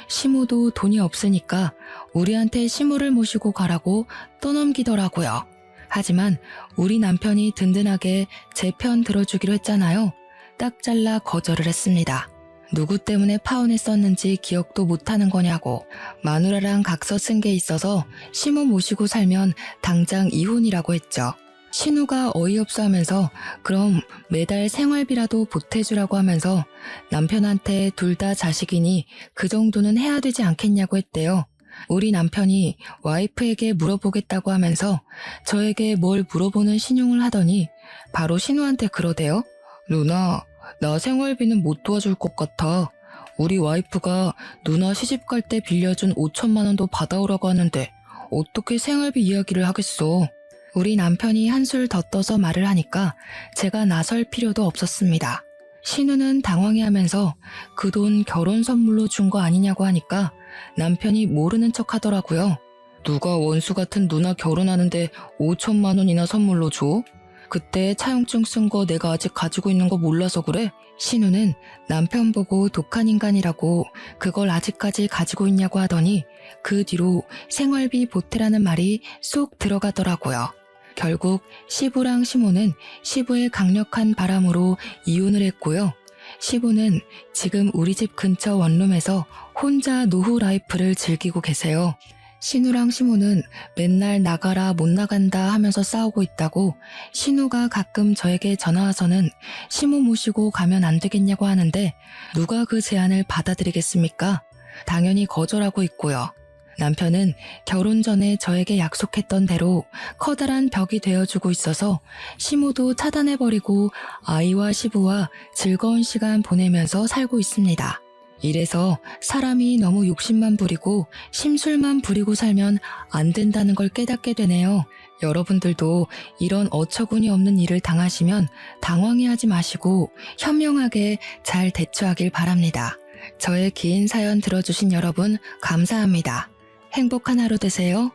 시모도 돈이 없으니까 우리한테 시모를 모시고 가라고 떠넘기더라고요. 하지만 우리 남편이 든든하게 제 편 들어주기로 했잖아요. 딱 잘라 거절을 했습니다. 누구 때문에 파혼했었는지 기억도 못하는 거냐고 마누라랑 각서 쓴 게 있어서 시모 모시고 살면 당장 이혼이라고 했죠. 신우가 어이없어 하면서 그럼 매달 생활비라도 보태주라고 하면서 남편한테 둘 다 자식이니 그 정도는 해야 되지 않겠냐고 했대요. 우리 남편이 와이프에게 물어보겠다고 하면서 저에게 뭘 물어보는 신용을 하더니 바로 신우한테 그러대요. 누나, 나 생활비는 못 도와줄 것 같아. 우리 와이프가 누나 시집갈 때 빌려준 5천만 원도 받아오라고 하는데 어떻게 생활비 이야기를 하겠어. 우리 남편이 한술 더 떠서 말을 하니까 제가 나설 필요도 없었습니다. 신우는 당황해하면서 그 돈 결혼 선물로 준 거 아니냐고 하니까 남편이 모르는 척 하더라고요. 누가 원수 같은 누나 결혼하는데 5천만 원이나 선물로 줘? 그때 차용증 쓴 거 내가 아직 가지고 있는 거 몰라서 그래? 신우는 남편 보고 독한 인간이라고 그걸 아직까지 가지고 있냐고 하더니 그 뒤로 생활비 보태라는 말이 쏙 들어가더라고요. 결국 시부랑 시모는 시부의 강력한 바람으로 이혼을 했고요. 시부는 지금 우리 집 근처 원룸에서 혼자 노후 라이프를 즐기고 계세요. 신우랑 시모는 맨날 나가라 못 나간다 하면서 싸우고 있다고 신우가 가끔 저에게 전화와서는 시모 모시고 가면 안 되겠냐고 하는데 누가 그 제안을 받아들이겠습니까? 당연히 거절하고 있고요. 남편은 결혼 전에 저에게 약속했던 대로 커다란 벽이 되어주고 있어서 시모도 차단해버리고 아이와 시부와 즐거운 시간 보내면서 살고 있습니다. 이래서 사람이 너무 욕심만 부리고 심술만 부리고 살면 안 된다는 걸 깨닫게 되네요. 여러분들도 이런 어처구니 없는 일을 당하시면 당황해하지 마시고 현명하게 잘 대처하길 바랍니다. 저의 긴 사연 들어주신 여러분 감사합니다. 행복한 하루 되세요.